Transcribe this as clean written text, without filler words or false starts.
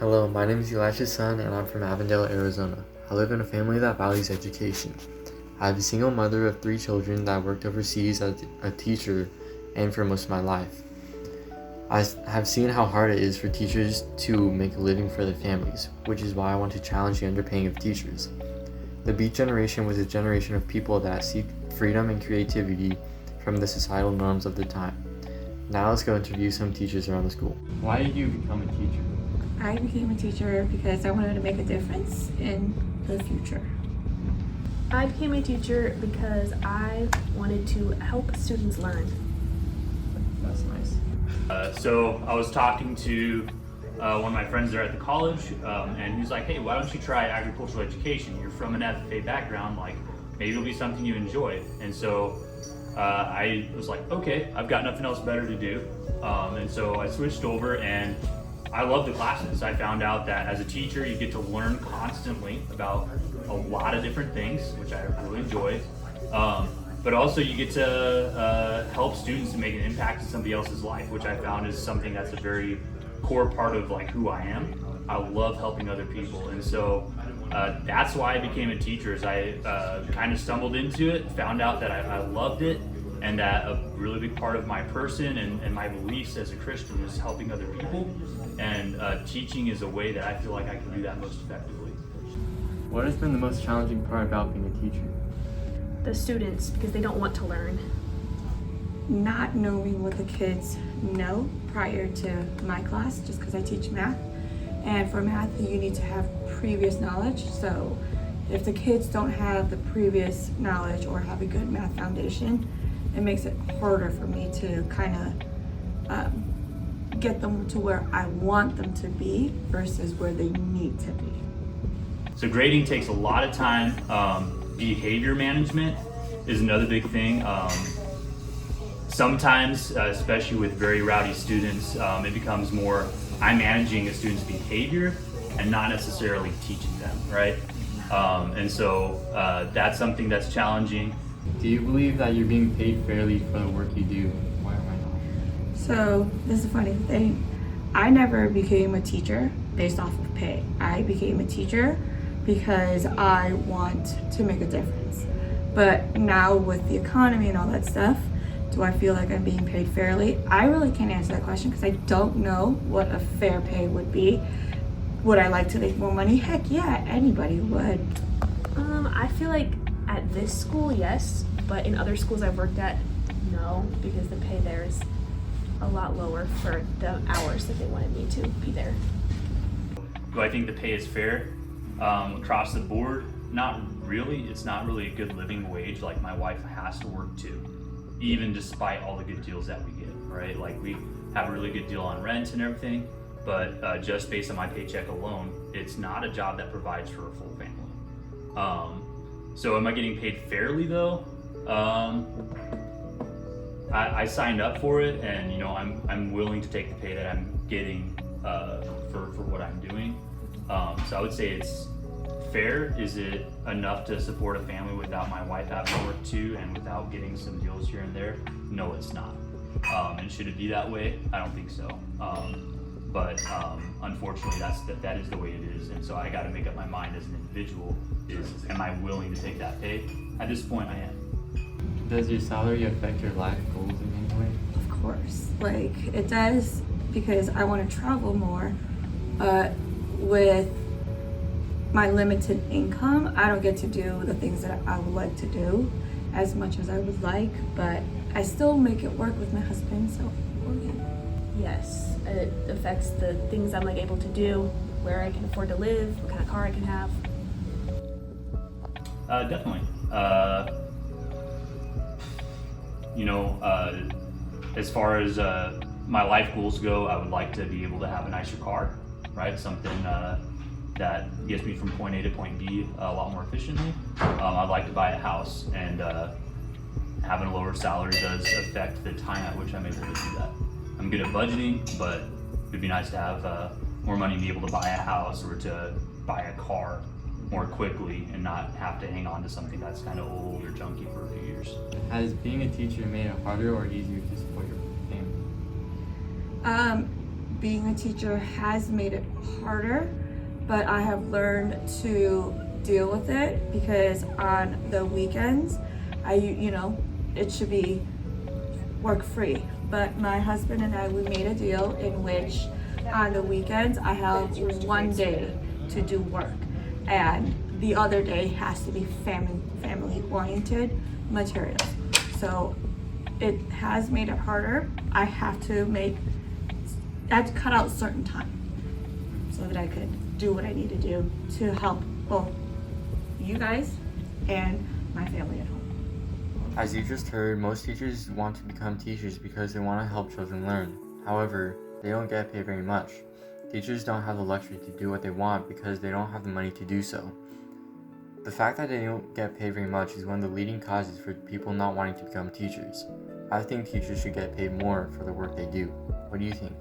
Hello, my name is Elisha's son and I'm from Avondale, Arizona. I live in a family that values education. I have a single mother of 3 children that worked overseas as a teacher and for most of my life. I have seen how hard it is for teachers to make a living for their families, which is why I want to challenge the underpaying of teachers. The Beat generation was a generation of people that seek freedom and creativity from the societal norms of the time. Now let's go interview some teachers around the school. Why did you become a teacher? I became a teacher because I wanted to make a difference in the future. I became a teacher because I wanted to help students learn. That's nice. So I was talking to one of my friends there at the college, and he was like, "Hey, why don't you try agricultural education? You're from an FFA background, like maybe it'll be something you enjoy." And so I was like, "Okay, I've got nothing else better to do," and so I switched over, and I love the classes. I found out that as a teacher, you get to learn constantly about a lot of different things, which I really enjoy. But also you get to help students to make an impact in somebody else's life, which I found is something that's a very core part of like who I am. I love helping other people, and so that's why I became a teacher. Is I kind of stumbled into it, found out that I loved it, and that a really big part of my person and my beliefs as a Christian is helping other people, and teaching is a way that I feel like I can do that most effectively. What has been the most challenging part about being a teacher? The students, because they don't want to learn. Not knowing what the kids know prior to my class, just because I teach math. And for math, you need to have previous knowledge. So if the kids don't have the previous knowledge or have a good math foundation, it makes it harder for me to kind of get them to where I want them to be versus where they need to be. So grading takes a lot of time. Behavior management is another big thing. Sometimes, especially with very rowdy students, it becomes more I'm managing a student's behavior and not necessarily teaching them, right? And so that's something that's challenging. Do you believe that you're being paid fairly for the work you do? Why am I not? So this is a funny thing. I never became a teacher based off of pay. I became a teacher because I want to make a difference. But now with the economy and all that stuff, do I feel like I'm being paid fairly? I really can't answer that question because I don't know what a fair pay would be. Would I like to make more money? Heck yeah, anybody would. I feel like at this school, yes, but in other schools I've worked at, no, because the pay there is a lot lower for the hours that they wanted me to be there. Do I think the pay is fair? Across the board, not really. It's not really a good living wage. Like my wife has to work too, even despite all the good deals that we get, right? Like we have a really good deal on rent and everything, but just based on my paycheck alone, it's not a job that provides for a full family. So am I getting paid fairly though? I signed up for it, and you know I'm willing to take the pay that I'm getting for what I'm doing. So I would say it's fair. Is it enough to support a family without my wife having to work too and without getting some deals here and there? No, it's not. And should it be that way? I don't think so. But unfortunately, that is the way it is. And so I got to make up my mind as an individual: am I willing to take that pay? At this point, I am. Does your salary affect your life goals in any way? Of course, like it does, because I want to travel more, but with my limited income, I don't get to do the things that I would like to do as much as I would like, but I still make it work with my husband, so we're good. Yes, it affects the things I'm like able to do, where I can afford to live, what kind of car I can have. Definitely. As far as my life goals go, I would like to be able to have a nicer car, right? Something that gets me from point A to point B a lot more efficiently. I'd like to buy a house, and having a lower salary does affect the time at which I'm able to do that. I'm good at budgeting, but it'd be nice to have more money to be able to buy a house or to buy a car more quickly and not have to hang on to something that's kind of old or junky for a few years. Has being a teacher made it harder or easier to support your family? being a teacher has made it harder, but I have learned to deal with it because on the weekends, it should be work free. But my husband and I, we made a deal in which on the weekends I have one day to do work, and the other day has to be family oriented materials. So it has made it harder. I have to cut out certain time so that I could do what I need to do to help both you guys and my family at home. As you just heard, most teachers want to become teachers because they want to help children learn. However, they don't get paid very much. Teachers don't have the luxury to do what they want because they don't have the money to do so. The fact that they don't get paid very much is one of the leading causes for people not wanting to become teachers. I think teachers should get paid more for the work they do. What do you think?